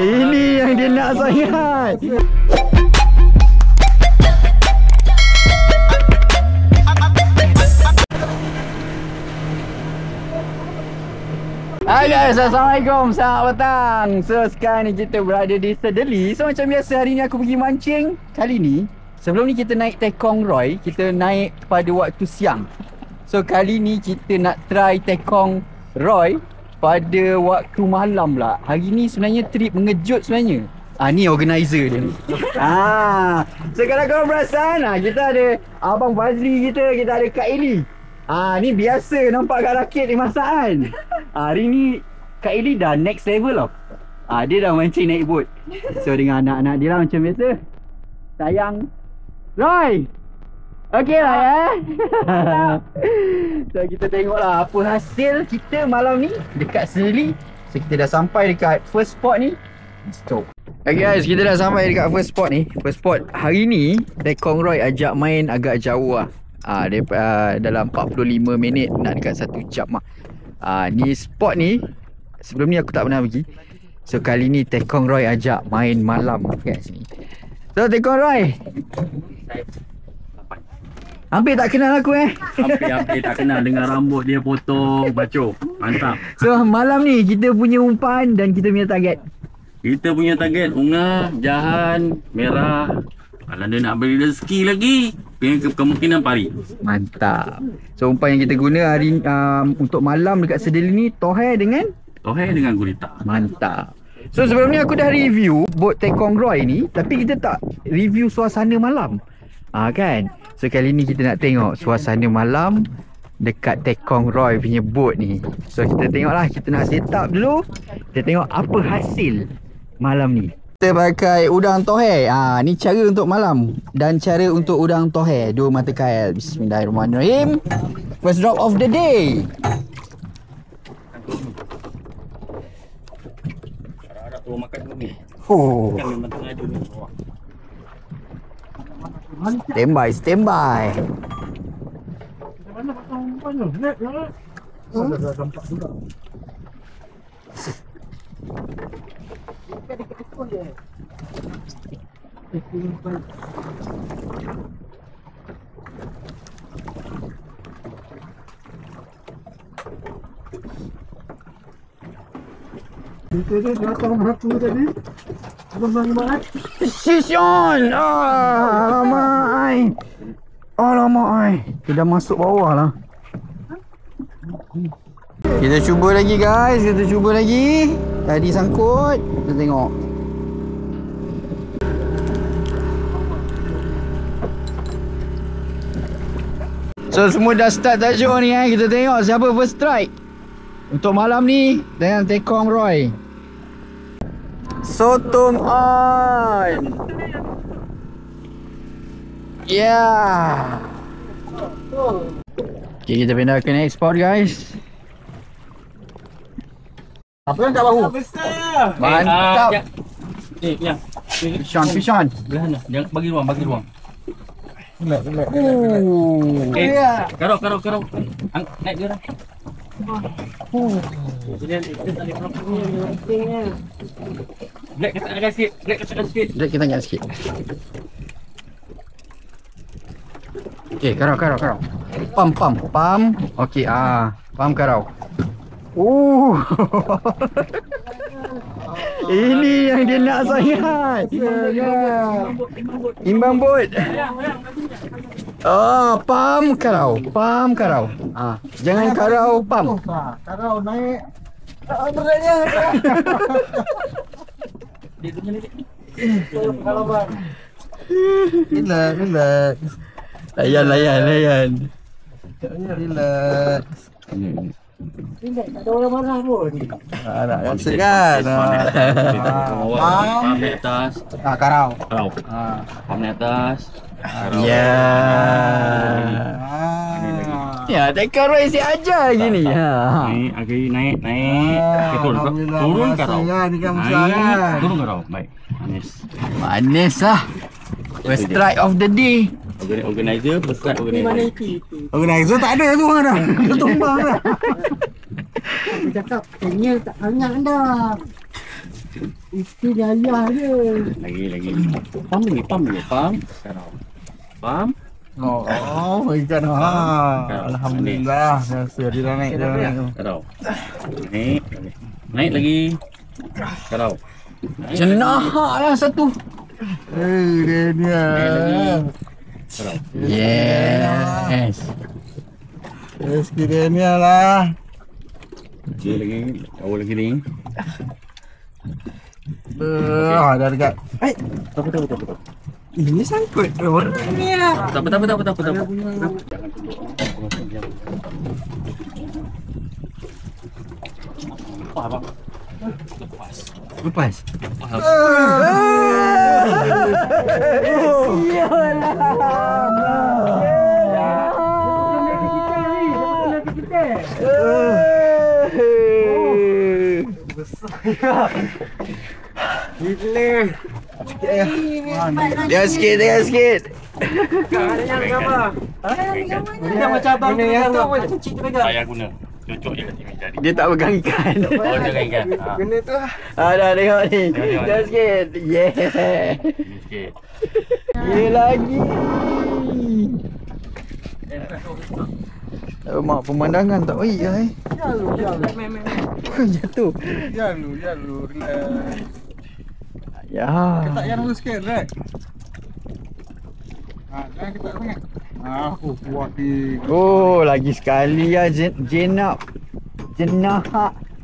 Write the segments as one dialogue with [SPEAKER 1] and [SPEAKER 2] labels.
[SPEAKER 1] Ini yang dia nak sangat. Hai guys, Assalamualaikum, selamat petang. So sekarang ni kita berada di Sedeli. So macam biasa hari ni aku pergi mancing. Kali ni, sebelum ni kita naik Tekong Roy. Kita naik pada waktu siang. So kali ni kita nak try Tekong Roy pada waktu malam pula. Hari ni sebenarnya trip mengejut sebenarnya. Ni organizer dia ni. So kalau korang perasan, kita ada Abang Fazli kita ada Kak Eli. Ni biasa nampak kat rakit dia masak kan. Hari ni Kak Eli dah next level tau. Dia dah mancing naik boat. So dengan anak-anak dia lah macam biasa. Sayang Roy, okey lah ya. So kita tengok lah apa hasil kita malam ni dekat Sedeli. So kita dah sampai dekat first spot ni. Let's go. Okay guys, kita dah sampai dekat first spot ni. First spot hari ni Tekong Roy ajak main agak jauh lah. Dia dalam 45 minit nak dekat 1 jam lah. Ni spot ni sebelum ni aku tak pernah pergi. So kali ni Tekong Roy ajak main malam kat sini. So Tekong Roy, hampir tak kenal aku
[SPEAKER 2] Hampir tak kenal dengan rambut dia potong baco. Mantap.
[SPEAKER 1] So malam ni kita punya umpan dan kita punya target.
[SPEAKER 2] Kita punya target unga, jahan, merah. Kalau dia nak beri rezeki lagi, kemungkinan pari.
[SPEAKER 1] Mantap. So umpan yang kita guna hari untuk malam dekat Sedeli ni tohe dengan
[SPEAKER 2] gurita.
[SPEAKER 1] Mantap. So sebelum ni aku dah review boat Tekong Roy ni, tapi kita tak review suasana malam. Kan? So kali ni kita nak tengok suasana malam dekat Tekong Roy punya boat ni. So kita tengoklah, kita nak set up dulu. Kita tengok apa hasil malam ni. Kita pakai udang tohe. Ni cara untuk malam dan cara untuk udang tohe. 2 mata kail. Bismillahirrahmanirrahim. First drop of the day.
[SPEAKER 2] Harap tu makan bumi. Kan memang tengah ada ni.
[SPEAKER 1] Standby.
[SPEAKER 3] Mana pasang umpannya? Net lah. Dah nampak juga. Dekat ekor dia. Dia datang berapa tadi? Abang mana?
[SPEAKER 1] Sision. Alamak ai. Dia dah masuk bawah lah. Kita cuba lagi guys, kita cuba lagi. Tadi sangkut, kita tengok. So semua dah start tajuk ni kita tengok siapa first strike untuk malam ni dengan Tekong Roy. Sotong on. Yeah. Okay, kita pindah ke next spot guys.
[SPEAKER 3] Apa yang kat bahu?
[SPEAKER 1] Mantap.
[SPEAKER 2] Ya.
[SPEAKER 1] Pisang.
[SPEAKER 2] Belah sana. Jangan bagi ruang.
[SPEAKER 3] Relax.
[SPEAKER 2] Karau. Naik dia dah. Black katakan sikit.
[SPEAKER 1] Black kita angkat sikit. Okay, karau. Pam. Okay, pam karau. Ini yang dia nak sangat. Imbang bot. Pam karau. Jangan karau pam.
[SPEAKER 3] Karau naik.
[SPEAKER 1] Beratnya.
[SPEAKER 3] Kalau bang.
[SPEAKER 1] Relax. Layan.
[SPEAKER 3] Relax. Tak ada orang marah pun.
[SPEAKER 1] Nak rasa kan.
[SPEAKER 2] Pam di atas.
[SPEAKER 3] Karau.
[SPEAKER 2] Pam di atas.
[SPEAKER 1] Ya. Ya, Tekong Roy si ajar gini.
[SPEAKER 2] Naik. Turun karau.
[SPEAKER 3] Ni kan besar.
[SPEAKER 2] Turun karau. Baik.
[SPEAKER 1] Manis lah. First strike of the day.
[SPEAKER 2] Organizer, pesan organizer.
[SPEAKER 3] Organizer tak ada tu orang dah. Dia tumbang dah.
[SPEAKER 4] Aku cakap, kayaknya tak hangat dah.
[SPEAKER 3] Itu gaya je.
[SPEAKER 2] Lagi. Pam lagi, pam. Sekarang. Pam.
[SPEAKER 3] Oh, ikan Alhamdulillah. Biasa dia dah naik dah.
[SPEAKER 2] Sekarang. Naik lagi. Sekarang.
[SPEAKER 1] Jenahak lah satu.
[SPEAKER 3] Dia ni.
[SPEAKER 2] Sekarang.
[SPEAKER 1] Yes.
[SPEAKER 3] Rezeki dia ni lah.
[SPEAKER 2] Dia lagi. Awal lagi ni.
[SPEAKER 3] Dah dekat.
[SPEAKER 2] Betul.
[SPEAKER 1] Ini sangkut orang ni lah.
[SPEAKER 2] Tak apa. Abang.
[SPEAKER 1] Lepas. Dia sikit.
[SPEAKER 2] Dia macam abang saya guna. Cocok je kat sini jadi.
[SPEAKER 1] Dia tak pegang ikan.
[SPEAKER 2] Oh, jangan ikan.
[SPEAKER 3] Kena tu lah.
[SPEAKER 1] Dah tengok ni.
[SPEAKER 2] Tengok.
[SPEAKER 1] Dia sikit. Yeah.
[SPEAKER 2] Sikit.
[SPEAKER 1] Dia lagi. Mak pemandangan tak baik lah Jatuh.
[SPEAKER 3] Ya lu. Relax.
[SPEAKER 1] Ya.
[SPEAKER 3] Ketakkan dulu sikit, right? Jangan ketak sangat. Aku kuat ni.
[SPEAKER 1] Oh, lagi sekali lah jenahak.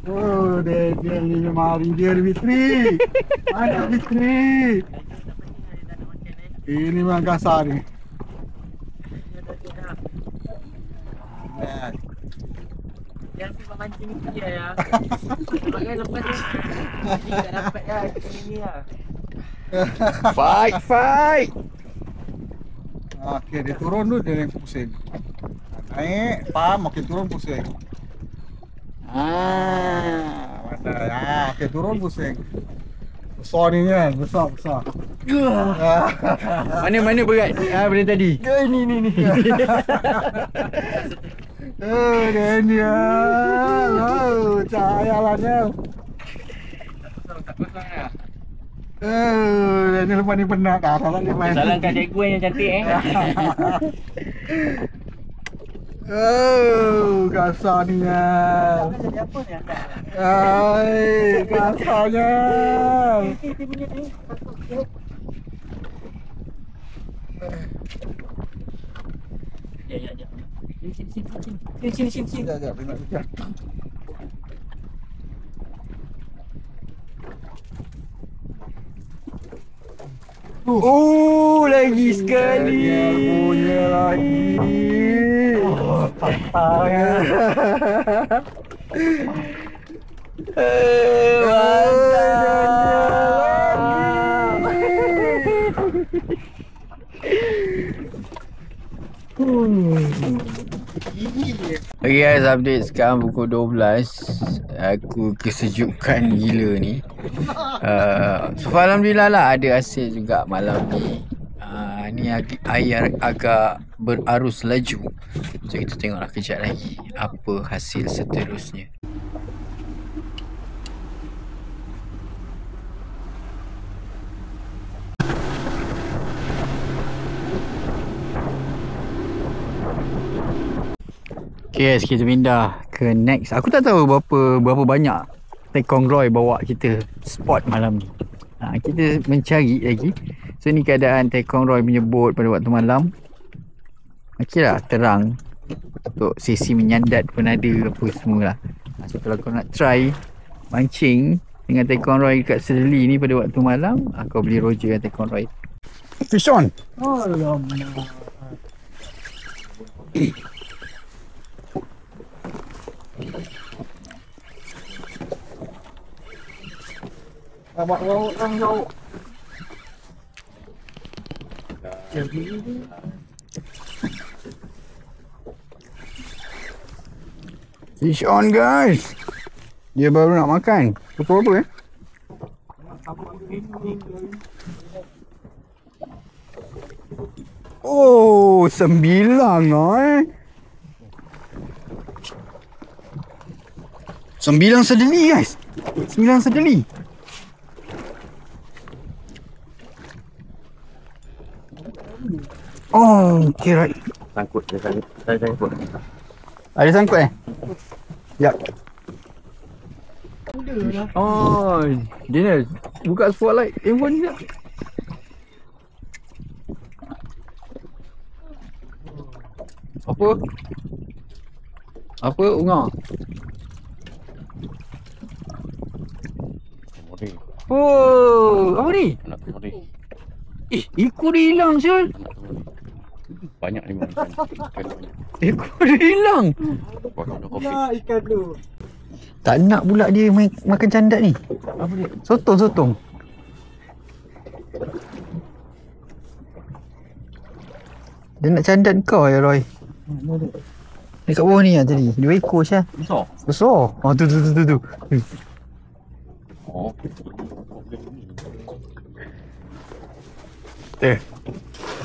[SPEAKER 3] Oh, dia ni mari dia Fitri. Mana Fitri? Ini memang kasar ni.
[SPEAKER 4] Yang tu mancing dia ya. Pakai lepas ni. Tak dapat ya ini lah.
[SPEAKER 1] Fight.
[SPEAKER 3] Okey, dia turun dulu dia yang pusing. Naik, pam, okey turun pusing. Mana? Okey turun pusing. Besar ni kan, besar.
[SPEAKER 1] Mana berat? Benda tadi. Ni.
[SPEAKER 3] Daniel. Oh, cahaya lah Daniel. Daniel lepas ni penat dah. Salah dia main.
[SPEAKER 2] Salam kat cikgu yang cantik
[SPEAKER 3] Oh, kasar ni ya. Hai, kasarnya.
[SPEAKER 2] Ya.
[SPEAKER 4] Sini.
[SPEAKER 3] Sekejap.
[SPEAKER 1] Oh, lagi sekali.
[SPEAKER 3] Punya lagi.
[SPEAKER 1] Okay guys, update sekarang pukul 12. Aku kesejukan gila ni. So far alhamdulillah lah ada hasil juga malam ni. Ni air agak berarus laju. So kita tengoklah kejap lagi apa hasil seterusnya. Okay guys, kita pindah ke next. Aku tak tahu berapa banyak Tekong Roy bawa kita spot malam ni. Kita mencari lagi. So ni keadaan Tekong Roy punya boat pada waktu malam. Okey lah, terang. Untuk sesi menyandat pun ada apa semua lah. So kalau kau nak try mancing dengan Tekong Roy kat Sedeli ni pada waktu malam, kau beli Roger dengan Tekong Roy. Fish on!
[SPEAKER 3] Oh, lama. Abang laut lang jauh.
[SPEAKER 1] Fish on guys. Dia baru nak makan. Pukul apa Oh, 9 lah 9 sedeli guys. 9 sedeli. Oh, okay, right.
[SPEAKER 2] Sangkut dia sangkut. Saya sangkut.
[SPEAKER 1] Ada sangkut Jap. Oh, dia nak buka spotlight handphone ni tak? Apa? Apa Unga?
[SPEAKER 2] Mori.
[SPEAKER 1] Oh, apa ni?
[SPEAKER 2] Nak mori.
[SPEAKER 1] Ikut dia hilang Syul.
[SPEAKER 2] Banyak ni makan.
[SPEAKER 1] Ikut dia hilang.
[SPEAKER 2] Kopi.
[SPEAKER 3] Ikan tu.
[SPEAKER 1] Tak nak pula dia makan candat ni. Apa dia? Sotong. Dia nak candat kau ya Roy. Dekat bawah ni tadi. 2 ekor Syah. Besar. Oh tu.
[SPEAKER 2] Oh.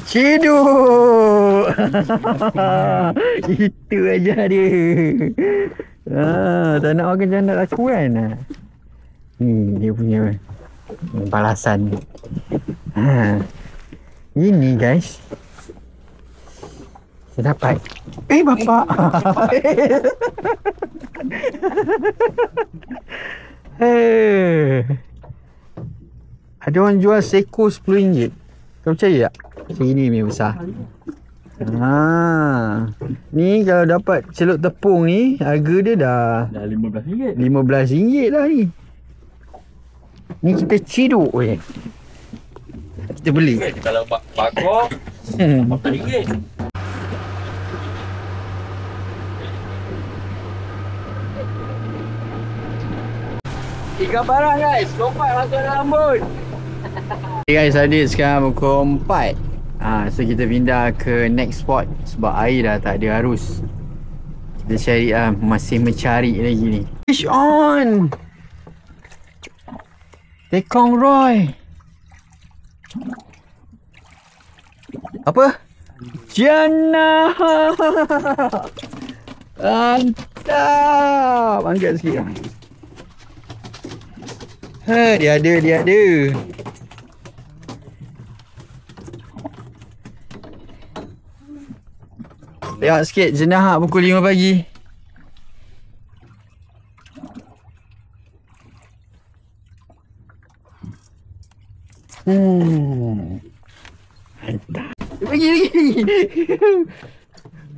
[SPEAKER 1] Ciduk. Itu aja dia. Tak nak makan candat lakuan. Ni dia punya balasan. Ini guys. Saya dapat. Bapak. Ada orang jual seko RM10. Kau percaya tak? Segini ni besar. Ni kalau dapat celup tepung ni, harga dia dah
[SPEAKER 2] RM15.
[SPEAKER 1] RM15 lah ni. Ni kita ciduk weh. Kita beli.
[SPEAKER 2] Kalau bakar RM4.
[SPEAKER 1] Ikan barang guys, lompat masuk dalam bot. Okay guys, adik sekarang pukul 4. So kita pindah ke next spot sebab air dah tak ada arus. Kita cari masih mencari lagi ni. Fish on. Tekong Roy. Apa? Jannah. Mantap. Angkat sikit. Dia ada. Tengok sikit jenah pukul 5 pagi. Mantap. Lagi.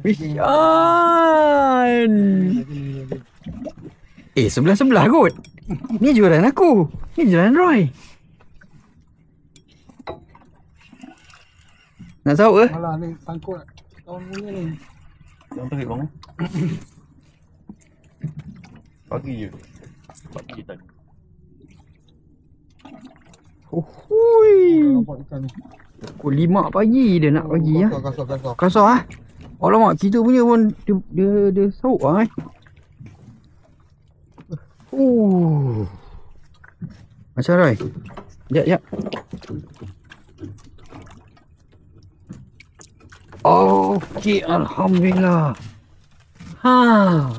[SPEAKER 1] Fish on. Sebelah-sebelah kot. Ni jualan aku. Ni jualan Roy. Nak sahut ke?
[SPEAKER 3] Malah ni sangkut kawan punya ni.
[SPEAKER 2] Jangan tarik bang. Pagi je. Pagi tadi.
[SPEAKER 1] Hui.
[SPEAKER 3] Nampak ikan ni.
[SPEAKER 1] Pukul 5 pagi dia nak pagi ya.
[SPEAKER 3] Kasar.
[SPEAKER 1] Kasar alamak, kita punya pun dia sahut Macam Roy. Jap. Okey, alhamdulillah. Lain.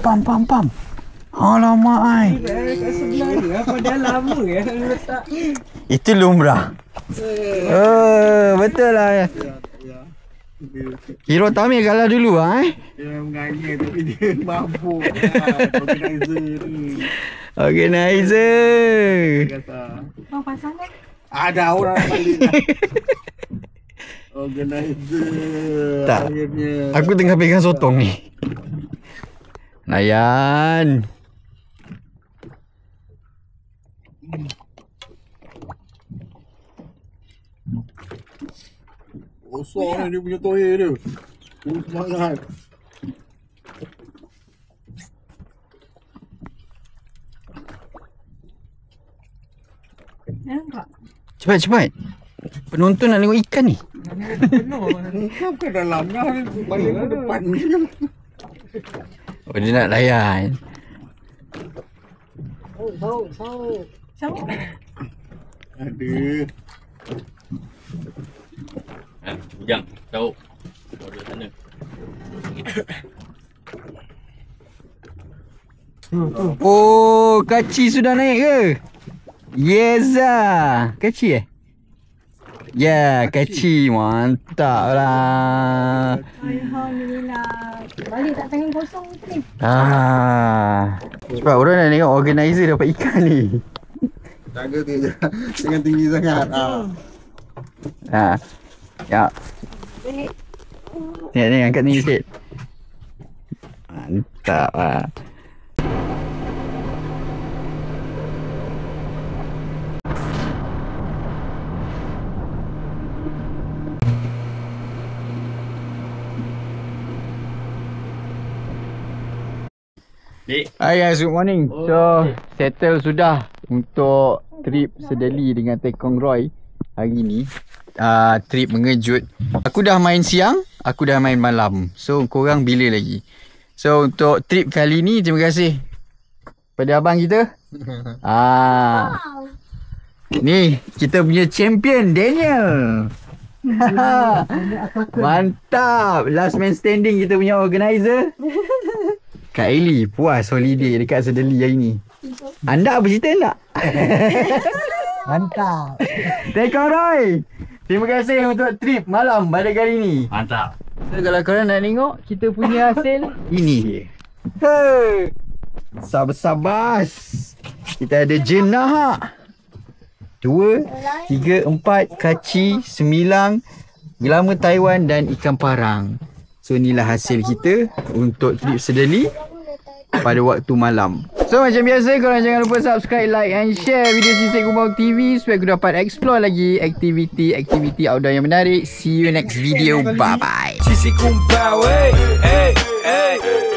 [SPEAKER 1] Pam. Alamak ai.
[SPEAKER 4] Kat sebelah ni apa dah lama ya letak.
[SPEAKER 1] Itu lumrah. Betul lah ya. Hero Tamir kalah dulu
[SPEAKER 3] Dia menganya tapi dia mabuk.
[SPEAKER 1] Organizer.
[SPEAKER 4] Kau pasangan?
[SPEAKER 3] Ada orang balik. Organizer.
[SPEAKER 1] Tak.
[SPEAKER 3] Akhirnya.
[SPEAKER 1] Aku tengah pegang sotong ni. Layan.
[SPEAKER 3] Kosong dia punya tohir dia. Semangat.
[SPEAKER 1] Cepat. Penonton nak tengok ikan ni.
[SPEAKER 3] Kau ke dalam lah. Balik ke depan.
[SPEAKER 1] Oh, dia nak layan.
[SPEAKER 4] Siapa?
[SPEAKER 3] Ada.
[SPEAKER 2] Bujang, tahu. Bawa sana.
[SPEAKER 1] Oh, kaci sudah naik ke? Yeza. Kaci Ya, kaci. Mantap lah.
[SPEAKER 5] Alhamdulillah. Balik tak tangan kosong ni.
[SPEAKER 1] Sebab orang nak tengok organizer dapat ikan ni.
[SPEAKER 3] Jaga tu je. Jangan tinggi sangat.
[SPEAKER 1] Ya. Ni angkat ni sikit. Mantap lah. Hi guys, good morning. So, settle sudah untuk trip Sedeli dengan Tekong Roy hari ni. Trip mengejut. Aku dah main siang, aku dah main malam. So, korang bila lagi? So, untuk trip kali ni, terima kasih pada abang kita. Ni, kita punya champion, Daniel. Mantap. Last man standing kita punya organizer. Kak Eli puas holiday dekat Sedeli hari ni. Anda apa cerita tak? Mantap. Tekong Roy, terima kasih untuk trip malam pada kali ni.
[SPEAKER 2] Mantap.
[SPEAKER 1] So, kalau korang nak tengok kita punya hasil, ini dia. Hey, sabar-sabar. Kita ada jenah 2, 3, 4 kaci, semilang, gelama Taiwan dan ikan parang. So inilah hasil kita untuk trip Sedeli pada waktu malam. So macam biasa, korang jangan lupa subscribe, like and share video Sisik Kumbang TV supaya aku dapat explore lagi aktiviti outdoor yang menarik. See you next video. Bye bye.
[SPEAKER 6] Sisik Kumbang, hey, hey, hey.